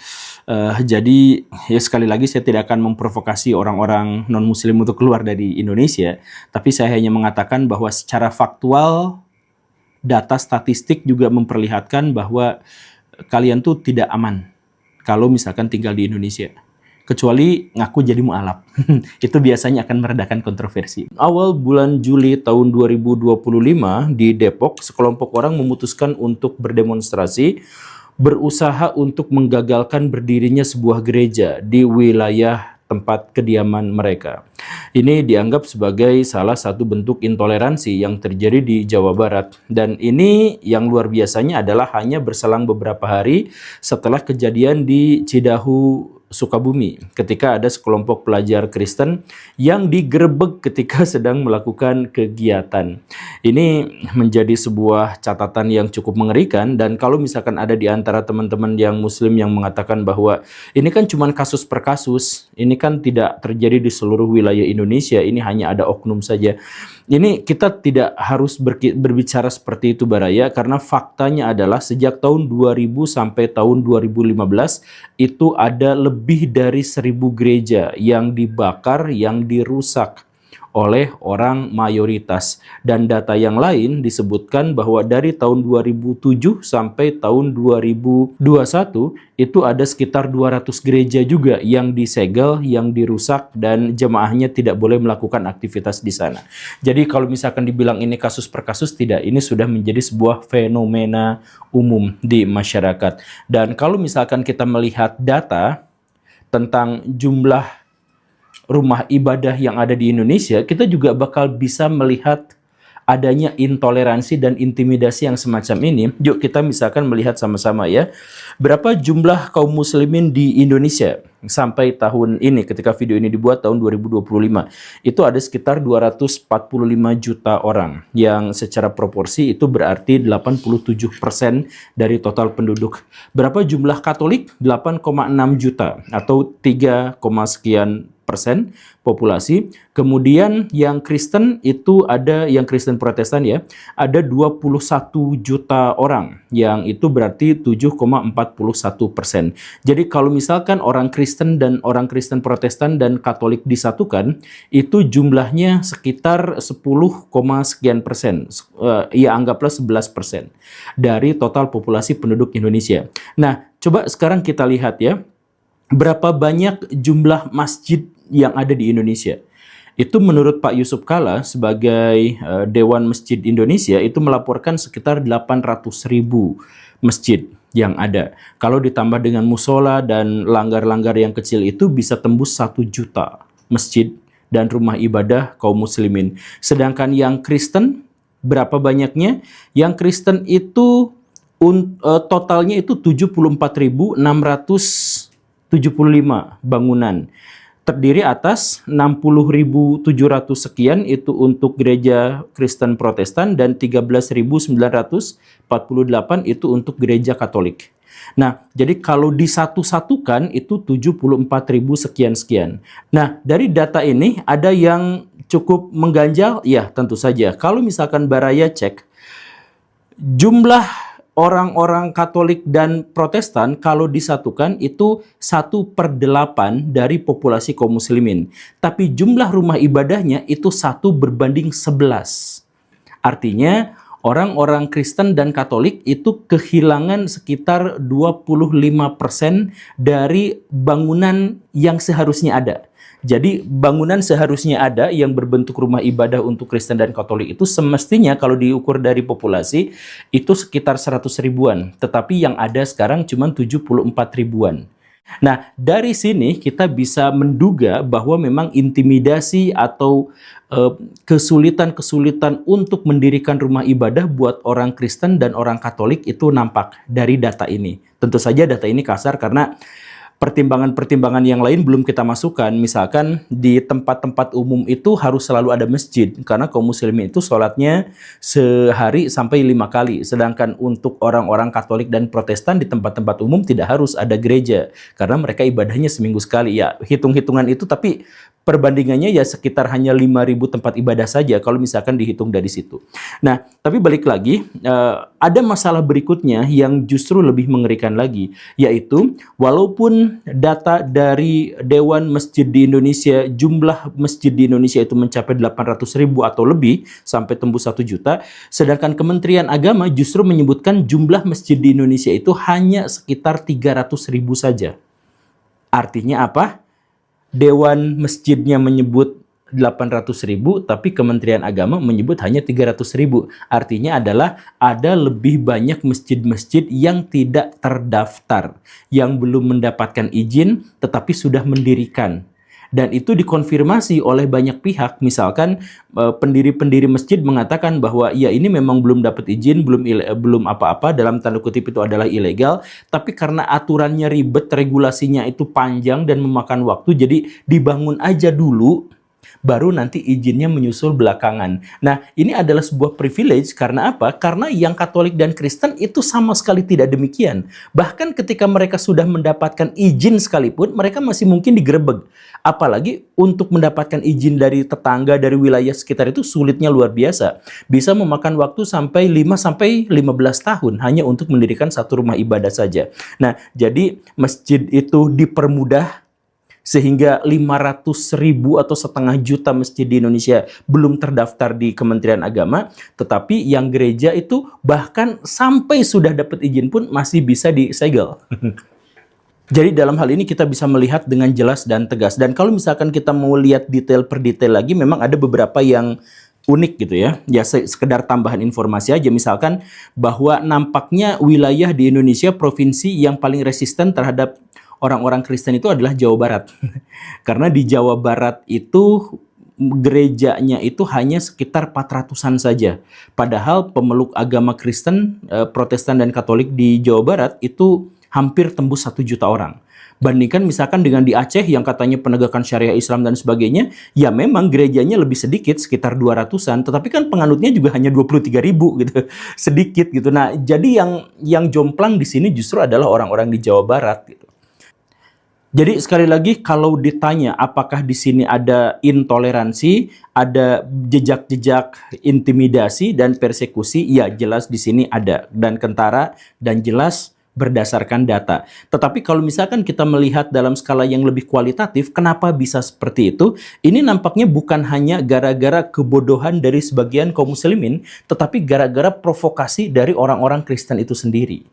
jadi ya sekali lagi saya tidak akan memprovokasi orang-orang non-muslim untuk keluar dari Indonesia, tapi saya hanya mengatakan bahwa secara faktual data statistik juga memperlihatkan bahwa kalian tuh tidak aman kalau misalkan tinggal di Indonesia. Kecuali ngaku jadi mu'alaf. Itu biasanya akan meredakan kontroversi. Awal bulan Juli tahun 2025 di Depok, sekelompok orang memutuskan untuk berdemonstrasi, berusaha untuk menggagalkan berdirinya sebuah gereja di wilayah tempat kediaman mereka. Ini dianggap sebagai salah satu bentuk intoleransi yang terjadi di Jawa Barat. Dan ini yang luar biasanya adalah hanya berselang beberapa hari setelah kejadian di Cidahu, Sukabumi, ketika ada sekelompok pelajar Kristen yang digerebek ketika sedang melakukan kegiatan. Ini menjadi sebuah catatan yang cukup mengerikan, dan kalau misalkan ada di antara teman-teman yang muslim yang mengatakan bahwa ini kan cuma kasus per kasus, ini kan tidak terjadi di seluruh wilayah Indonesia, ini hanya ada oknum saja. Ini kita tidak harus berbicara seperti itu, Baraya, karena faktanya adalah sejak tahun 2000 sampai tahun 2015 itu ada lebih dari 1000 gereja yang dibakar, yang dirusak oleh orang mayoritas. Dan data yang lain disebutkan bahwa dari tahun 2007 sampai tahun 2021 itu ada sekitar 200 gereja juga yang disegel, yang dirusak, dan jemaahnya tidak boleh melakukan aktivitas di sana. Jadi kalau misalkan dibilang ini kasus per kasus, tidak, ini sudah menjadi sebuah fenomena umum di masyarakat. Dan kalau misalkan kita melihat data tentang jumlah rumah ibadah yang ada di Indonesia, kita juga bakal bisa melihat adanya intoleransi dan intimidasi yang semacam ini. Yuk kita misalkan melihat sama-sama ya, berapa jumlah kaum muslimin di Indonesia sampai tahun ini, ketika video ini dibuat tahun 2025, itu ada sekitar 245 juta orang, yang secara proporsi itu berarti 87% dari total penduduk. Berapa jumlah Katolik? 8,6 juta atau 3, sekian persen populasi. Kemudian yang Kristen itu ada, yang Kristen Protestan ya, ada 21 juta orang, yang itu berarti 7,41%. Jadi kalau misalkan orang Kristen dan orang Kristen Protestan dan Katolik disatukan, itu jumlahnya sekitar 10, sekian persen. Ya anggaplah 11% dari total populasi penduduk Indonesia. Nah, coba sekarang kita lihat ya, berapa banyak jumlah masjid yang ada di Indonesia. Itu menurut Pak Yusuf Kalla sebagai Dewan Masjid Indonesia itu melaporkan sekitar 800.000 masjid yang ada. Kalau ditambah dengan musola dan langgar-langgar yang kecil itu bisa tembus 1 juta masjid dan rumah ibadah kaum muslimin. Sedangkan yang Kristen berapa banyaknya? Yang Kristen itu totalnya itu 74.675 bangunan. Terdiri atas 60.700 sekian itu untuk gereja Kristen Protestan dan 13.948 itu untuk gereja Katolik. Nah, jadi kalau disatu-satukan itu 74.000 sekian-sekian. Nah, dari data ini ada yang cukup mengganjal? Ya, tentu saja. Kalau misalkan Baraya cek, jumlah orang-orang Katolik dan Protestan kalau disatukan itu 1/8 dari populasi kaum muslimin. Tapi jumlah rumah ibadahnya itu 1/11. Artinya orang-orang Kristen dan Katolik itu kehilangan sekitar 25% dari bangunan yang seharusnya ada. Jadi bangunan seharusnya ada yang berbentuk rumah ibadah untuk Kristen dan Katolik itu semestinya kalau diukur dari populasi itu sekitar 100 ribuan. Tetapi yang ada sekarang cuma 74 ribuan. Nah, dari sini kita bisa menduga bahwa memang intimidasi atau kesulitan-kesulitan untuk mendirikan rumah ibadah buat orang Kristen dan orang Katolik itu nampak dari data ini. Tentu saja data ini kasar karena pertimbangan-pertimbangan yang lain belum kita masukkan. Misalkan di tempat-tempat umum itu harus selalu ada masjid, karena kaum muslimin itu sholatnya sehari sampai 5 kali. Sedangkan untuk orang-orang Katolik dan Protestan di tempat-tempat umum tidak harus ada gereja, karena mereka ibadahnya seminggu sekali. Ya, hitung-hitungan itu tapi perbandingannya ya sekitar hanya 5.000 tempat ibadah saja kalau misalkan dihitung dari situ. Nah, tapi balik lagi, ada masalah berikutnya yang justru lebih mengerikan lagi, yaitu walaupun data dari Dewan Masjid di Indonesia, jumlah masjid di Indonesia itu mencapai 800.000 atau lebih, sampai tembus 1 juta, sedangkan Kementerian Agama justru menyebutkan jumlah masjid di Indonesia itu hanya sekitar 300.000 saja. Artinya apa? Dewan Masjidnya menyebut 800.000, tapi Kementerian Agama menyebut hanya 300.000. Artinya adalah ada lebih banyak masjid-masjid yang tidak terdaftar, yang belum mendapatkan izin, tetapi sudah mendirikan. Dan itu dikonfirmasi oleh banyak pihak. Misalkan pendiri-pendiri masjid mengatakan bahwa ya ini memang belum dapat izin, belum apa-apa, dalam tanda kutip itu adalah ilegal, tapi karena aturannya ribet, regulasinya itu panjang dan memakan waktu, jadi dibangun aja dulu, baru nanti izinnya menyusul belakangan. Nah, ini adalah sebuah privilege karena apa? Karena yang Katolik dan Kristen itu sama sekali tidak demikian. Bahkan ketika mereka sudah mendapatkan izin sekalipun, mereka masih mungkin digerebek. Apalagi untuk mendapatkan izin dari tetangga, dari wilayah sekitar itu sulitnya luar biasa. Bisa memakan waktu sampai 5-15 tahun hanya untuk mendirikan satu rumah ibadah saja. Nah, jadi masjid itu dipermudah sehingga 500.000 atau setengah juta masjid di Indonesia belum terdaftar di Kementerian Agama, tetapi yang gereja itu bahkan sampai sudah dapat izin pun masih bisa disegel. Jadi dalam hal ini kita bisa melihat dengan jelas dan tegas. Dan kalau misalkan kita mau lihat detail per detail lagi, memang ada beberapa yang unik gitu ya. Ya sekedar tambahan informasi aja, misalkan bahwa nampaknya wilayah di Indonesia, provinsi yang paling resisten terhadap orang-orang Kristen itu adalah Jawa Barat. Karena di Jawa Barat itu gerejanya itu hanya sekitar 400-an saja. Padahal pemeluk agama Kristen, Protestan dan Katolik di Jawa Barat itu hampir tembus 1 juta orang. Bandingkan misalkan dengan di Aceh yang katanya penegakan syariah Islam dan sebagainya, ya memang gerejanya lebih sedikit, sekitar 200-an, tetapi kan penganutnya juga hanya 23.000 gitu. Sedikit gitu. Nah, jadi yang jomplang di sini justru adalah orang-orang di Jawa Barat gitu. Jadi sekali lagi kalau ditanya apakah di sini ada intoleransi, ada jejak-jejak intimidasi dan persekusi, ya jelas di sini ada dan kentara dan jelas berdasarkan data. Tetapi kalau misalkan kita melihat dalam skala yang lebih kualitatif, kenapa bisa seperti itu? Ini nampaknya bukan hanya gara-gara kebodohan dari sebagian kaum muslimin, tetapi gara-gara provokasi dari orang-orang Kristen itu sendiri.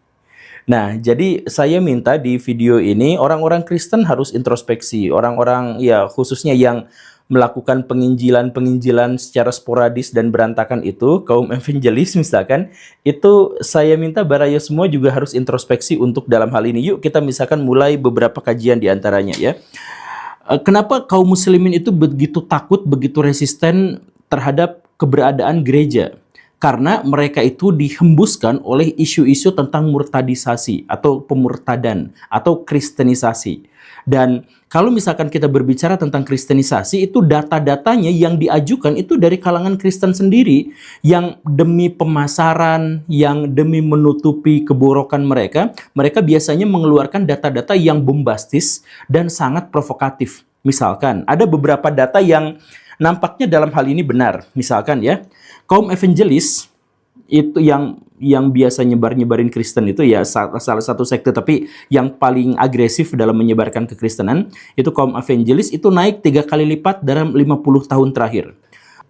Nah, jadi saya minta di video ini orang-orang Kristen harus introspeksi. Orang-orang ya khususnya yang melakukan penginjilan-penginjilan secara sporadis dan berantakan itu, kaum evangelis misalkan, itu saya minta baraya semua juga harus introspeksi untuk dalam hal ini. Yuk kita misalkan mulai beberapa kajian di antaranya ya. Kenapa kaum muslimin itu begitu takut, begitu resisten terhadap keberadaan gereja? Karena mereka itu dihembuskan oleh isu-isu tentang murtadisasi atau pemurtadan atau kristenisasi. Dan kalau misalkan kita berbicara tentang kristenisasi, itu data-datanya yang diajukan itu dari kalangan Kristen sendiri yang demi pemasaran, yang demi menutupi keborokan mereka, mereka biasanya mengeluarkan data-data yang bombastis dan sangat provokatif. Misalkan ada beberapa data yang nampaknya dalam hal ini benar. Misalkan ya, kaum evangelis itu yang biasa nyebarin Kristen itu ya salah satu sekte tapi yang paling agresif dalam menyebarkan kekristenan itu kaum evangelis itu naik 3 kali lipat dalam 50 tahun terakhir.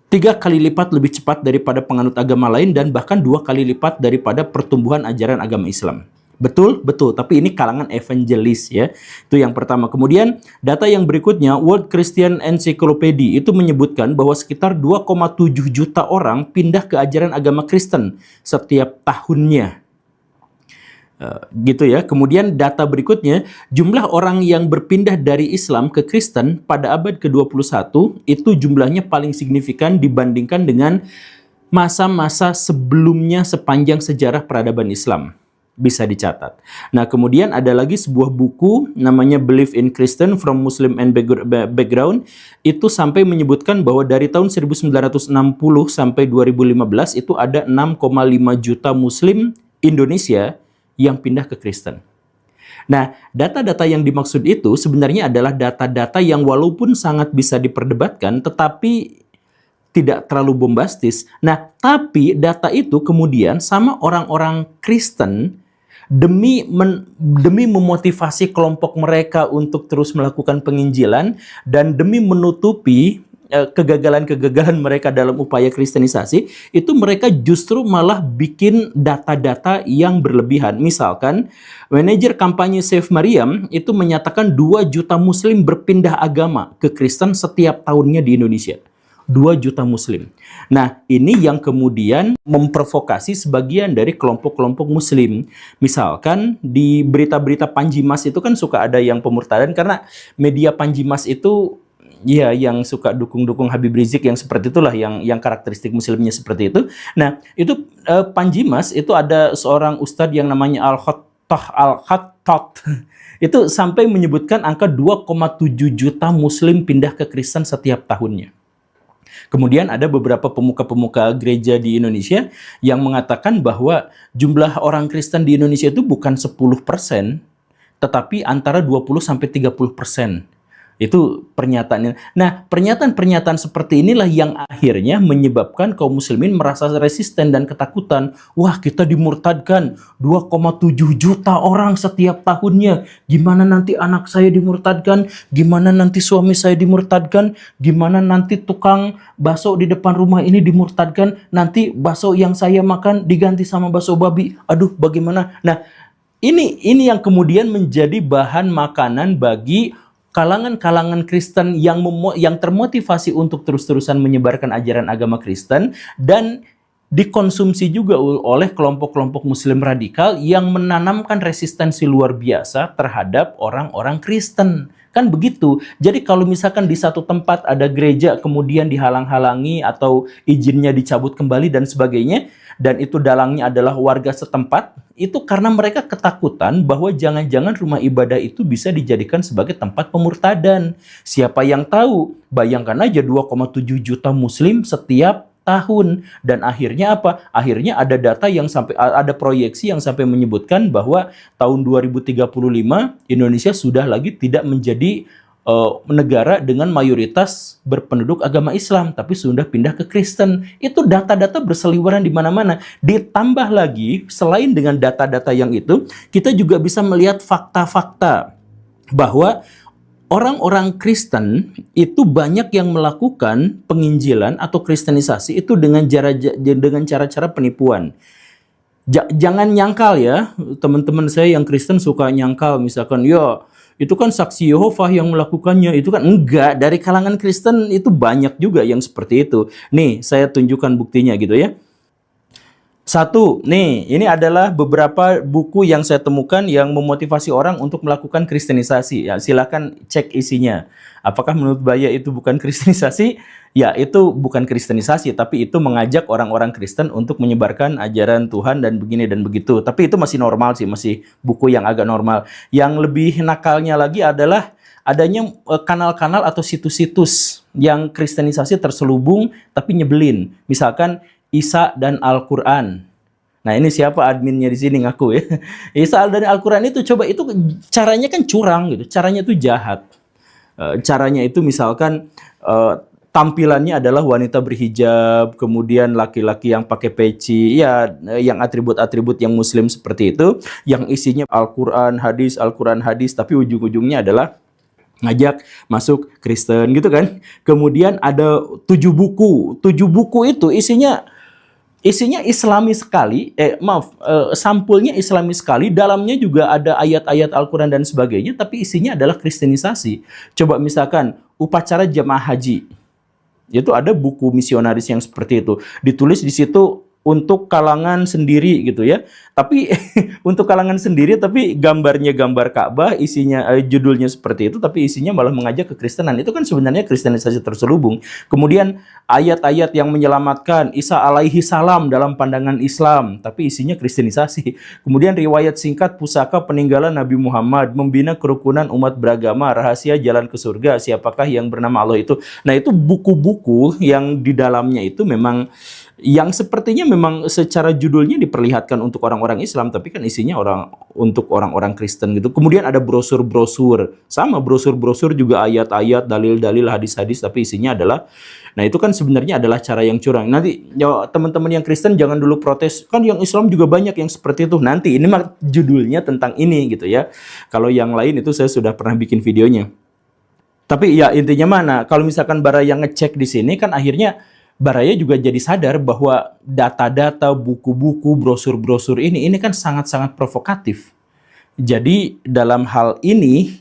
3 kali lipat lebih cepat daripada penganut agama lain dan bahkan 2 kali lipat daripada pertumbuhan ajaran agama Islam. Betul, betul. Tapi ini kalangan evangelis ya. Itu yang pertama. Kemudian data yang berikutnya, World Christian Encyclopedia itu menyebutkan bahwa sekitar 2,7 juta orang pindah ke ajaran agama Kristen setiap tahunnya. Gitu ya. Kemudian data berikutnya, jumlah orang yang berpindah dari Islam ke Kristen pada abad ke-21 itu jumlahnya paling signifikan dibandingkan dengan masa-masa sebelumnya sepanjang sejarah peradaban Islam. Bisa dicatat. Nah, kemudian ada lagi sebuah buku namanya Belief in Christian from Muslim and Background. Itu sampai menyebutkan bahwa dari tahun 1960 sampai 2015 itu ada 6,5 juta Muslim Indonesia yang pindah ke Kristen. Nah, data-data yang dimaksud itu sebenarnya adalah data-data yang walaupun sangat bisa diperdebatkan, tetapi tidak terlalu bombastis. Nah, tapi data itu kemudian sama orang-orang Kristen demi memotivasi kelompok mereka untuk terus melakukan penginjilan dan demi menutupi kegagalan-kegagalan mereka dalam upaya kristenisasi, itu mereka justru malah bikin data-data yang berlebihan. Misalkan, manajer kampanye Save Mariam itu menyatakan 2 juta muslim berpindah agama ke Kristen setiap tahunnya di Indonesia. 2 juta muslim. Nah, ini yang kemudian memprovokasi sebagian dari kelompok-kelompok muslim. Misalkan di berita-berita Panji Mas itu kan suka ada yang pemurtadan karena media Panji Mas itu ya yang suka dukung-dukung Habib Rizik yang seperti itulah yang karakteristik muslimnya seperti itu. Nah, itu Panji Mas itu ada seorang ustadz yang namanya Al-Khattat. Itu sampai menyebutkan angka 2,7 juta muslim pindah ke Kristen setiap tahunnya. Kemudian ada beberapa pemuka-pemuka gereja di Indonesia yang mengatakan bahwa jumlah orang Kristen di Indonesia itu bukan 10%, tetapi antara 20-30%. Itu pernyataannya. Nah, pernyataan-pernyataan seperti inilah yang akhirnya menyebabkan kaum muslimin merasa resisten dan ketakutan. Wah, kita dimurtadkan 2,7 juta orang setiap tahunnya. Gimana nanti anak saya dimurtadkan? Gimana nanti suami saya dimurtadkan? Gimana nanti tukang bakso di depan rumah ini dimurtadkan? Nanti bakso yang saya makan diganti sama bakso babi. Aduh, bagaimana? Nah, ini yang kemudian menjadi bahan makanan bagi kalangan-kalangan Kristen yang termotivasi untuk terus-terusan menyebarkan ajaran agama Kristen dan dikonsumsi juga oleh kelompok-kelompok muslim radikal yang menanamkan resistensi luar biasa terhadap orang-orang Kristen. Kan begitu. Jadi kalau misalkan di satu tempat ada gereja kemudian dihalang-halangi atau izinnya dicabut kembali dan sebagainya, dan itu dalangnya adalah warga setempat, itu karena mereka ketakutan bahwa jangan-jangan rumah ibadah itu bisa dijadikan sebagai tempat pemurtadan. Siapa yang tahu? Bayangkan aja 2,7 juta muslim setiap tahun. Dan akhirnya apa? Akhirnya ada data yang sampai, ada proyeksi yang sampai menyebutkan bahwa tahun 2035 Indonesia sudah lagi tidak menjadi negara dengan mayoritas berpenduduk agama Islam, tapi sudah pindah ke Kristen. Itu data-data berseliweran di mana-mana. Ditambah lagi, selain dengan data-data yang itu, kita juga bisa melihat fakta-fakta bahwa orang-orang Kristen itu banyak yang melakukan penginjilan atau kristenisasi itu dengan cara-cara penipuan. Jangan nyangkal ya, teman-teman saya yang Kristen suka nyangkal, misalkan, ya itu kan saksi Yehova yang melakukannya, itu kan enggak, dari kalangan Kristen itu banyak juga yang seperti itu. Nih, saya tunjukkan buktinya gitu ya. Satu, nih, ini adalah beberapa buku yang saya temukan yang memotivasi orang untuk melakukan kristenisasi. Ya, silakan cek isinya. Apakah menurut Buya itu bukan kristenisasi? Ya, itu bukan kristenisasi, tapi itu mengajak orang-orang Kristen untuk menyebarkan ajaran Tuhan dan begini dan begitu. Tapi itu masih normal sih, masih buku yang agak normal. Yang lebih nakalnya lagi adalah adanya kanal-kanal atau situs-situs yang kristenisasi terselubung tapi nyebelin. Misalkan Isa dan Al-Quran. Nah, ini siapa adminnya di sini ngaku ya. Isa dan Al-Quran itu coba, itu caranya kan curang gitu. Caranya itu jahat. Caranya itu misalkan tampilannya adalah wanita berhijab, kemudian laki-laki yang pakai peci, ya yang atribut-atribut yang muslim seperti itu, yang isinya Al-Quran, hadis, tapi ujung-ujungnya adalah ngajak masuk Kristen gitu kan. Kemudian ada 7 buku. 7 buku itu isinya Islami sekali, sampulnya Islami sekali, dalamnya juga ada ayat-ayat Al-Quran dan sebagainya, tapi isinya adalah kristenisasi. Coba misalkan upacara jamaah haji, itu ada buku misionaris yang seperti itu. Ditulis di situ untuk kalangan sendiri gitu ya. Tapi untuk kalangan sendiri tapi gambarnya gambar Ka'bah, isinya judulnya seperti itu tapi isinya malah mengajak ke Kristenan. Itu kan sebenarnya kristenisasi terselubung. Kemudian ayat-ayat yang menyelamatkan Isa alaihi salam dalam pandangan Islam tapi isinya kristenisasi. Kemudian riwayat singkat pusaka peninggalan Nabi Muhammad, membina kerukunan umat beragama, rahasia jalan ke surga, siapakah yang bernama Allah itu. Nah, itu buku-buku yang di dalamnya itu memang yang sepertinya memang secara judulnya diperlihatkan untuk orang-orang Islam, tapi kan isinya untuk orang-orang Kristen gitu. Kemudian ada brosur-brosur, sama brosur-brosur juga ayat-ayat, dalil-dalil, hadis-hadis, tapi isinya adalah, nah itu kan sebenarnya adalah cara yang curang. Nanti ya, teman-teman yang Kristen jangan dulu protes, kan yang Islam juga banyak yang seperti itu. Nanti ini mah judulnya tentang ini gitu ya. Kalau yang lain itu saya sudah pernah bikin videonya. Tapi ya intinya mana? Kalau misalkan Baraya ngecek di sini kan akhirnya Baraya juga jadi sadar bahwa data-data, buku-buku, brosur-brosur ini kan sangat-sangat provokatif. Jadi dalam hal ini,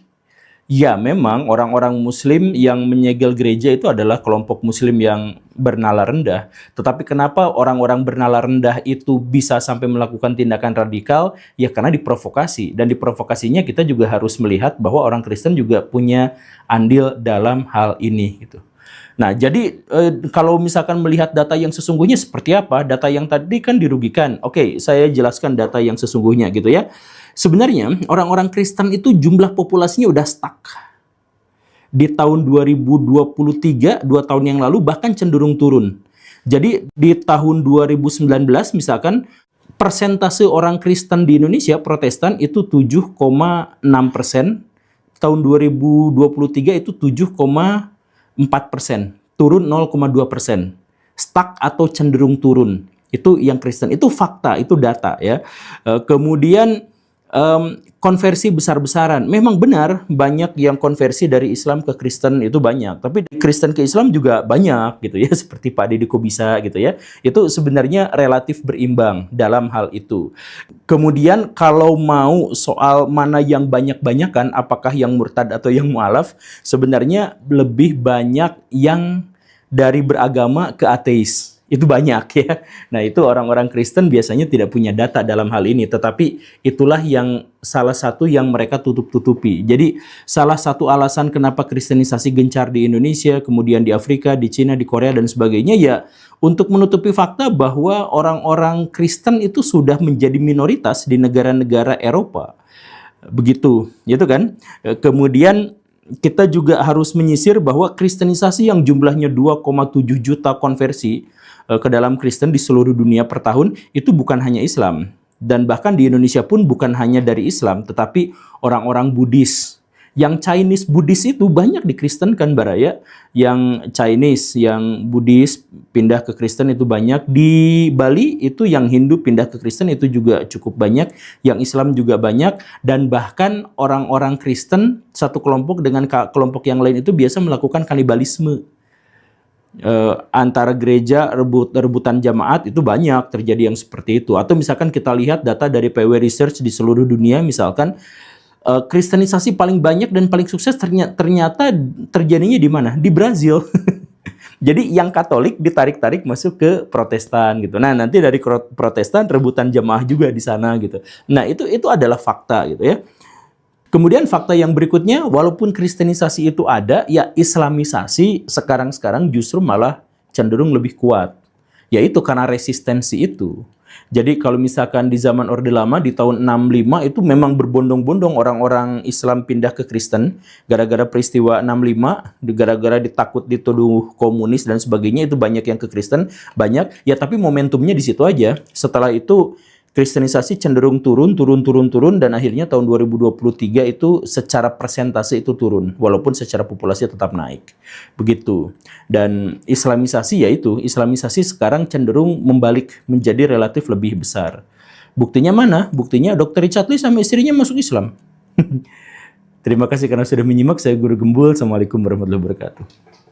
ya memang orang-orang Muslim yang menyegel gereja itu adalah kelompok Muslim yang bernala rendah. Tetapi kenapa orang-orang bernala rendah itu bisa sampai melakukan tindakan radikal? Ya karena diprovokasi. Dan diprovokasinya kita juga harus melihat bahwa orang Kristen juga punya andil dalam hal ini gitu. Nah, jadi kalau misalkan melihat data yang sesungguhnya seperti apa, data yang tadi kan dirugikan. Oke, saya jelaskan data yang sesungguhnya gitu ya. Sebenarnya orang-orang Kristen itu jumlah populasinya udah stuck. Di tahun 2023, 2 tahun yang lalu bahkan cenderung turun. Jadi di tahun 2019 misalkan persentase orang Kristen di Indonesia Protestan itu 7,6%. Tahun 2023 itu 7,4%, turun 0,2%, stuck atau cenderung turun. Itu yang Kristen, itu fakta, itu data ya. Kemudian konversi besar-besaran, memang benar banyak yang konversi dari Islam ke Kristen itu banyak, tapi dari Kristen ke Islam juga banyak gitu ya, seperti Pak Deddy kok bisa gitu ya. Itu sebenarnya relatif berimbang dalam hal itu. Kemudian kalau mau soal mana yang banyak-banyakan, apakah yang murtad atau yang mu'alaf, sebenarnya lebih banyak yang dari beragama ke ateis. Itu banyak ya. Nah, itu orang-orang Kristen biasanya tidak punya data dalam hal ini, tetapi itulah yang salah satu yang mereka tutup-tutupi. Jadi, salah satu alasan kenapa kristenisasi gencar di Indonesia, kemudian di Afrika, di Cina, di Korea dan sebagainya ya untuk menutupi fakta bahwa orang-orang Kristen itu sudah menjadi minoritas di negara-negara Eropa. Begitu, gitu kan? Kemudian kita juga harus menyisir bahwa kristenisasi yang jumlahnya 2,7 juta konversi ke dalam Kristen di seluruh dunia per tahun itu bukan hanya Islam, dan bahkan di Indonesia pun bukan hanya dari Islam tetapi orang-orang Buddhis. Yang Chinese Buddhis itu banyak di Kristen kan Baraya, yang Chinese, yang Buddhis pindah ke Kristen itu banyak. Di Bali itu yang Hindu pindah ke Kristen itu juga cukup banyak, yang Islam juga banyak, dan bahkan orang-orang Kristen satu kelompok dengan kelompok yang lain itu biasa melakukan kanibalisme. Antara gereja rebutan jamaat itu banyak terjadi yang seperti itu. Atau misalkan kita lihat data dari PW Research di seluruh dunia, misalkan kristenisasi paling banyak dan paling sukses ternyata terjadinya di mana? Di Brazil. Jadi yang Katolik ditarik-tarik masuk ke Protestan gitu. Nah, nanti dari Protestan rebutan jamaah juga di sana gitu. Nah, itu adalah fakta gitu ya. Kemudian fakta yang berikutnya, walaupun kristenisasi itu ada, ya islamisasi sekarang-sekarang justru malah cenderung lebih kuat. Yaitu karena resistensi itu. Jadi kalau misalkan di zaman Orde Lama di tahun 65 itu memang berbondong-bondong orang-orang Islam pindah ke Kristen gara-gara peristiwa 65, gara-gara ditakut dituduh komunis dan sebagainya, itu banyak yang ke Kristen, banyak. Ya tapi momentumnya di situ aja. Setelah itu kristenisasi cenderung turun, dan akhirnya tahun 2023 itu secara persentase itu turun, walaupun secara populasi tetap naik. Begitu. Dan islamisasi yaitu, islamisasi sekarang cenderung membalik menjadi relatif lebih besar. Buktinya mana? Buktinya Dr. Richard Lee sama istrinya masuk Islam. Terima kasih karena sudah menyimak. Saya Guru Gembul. Assalamualaikum warahmatullahi wabarakatuh.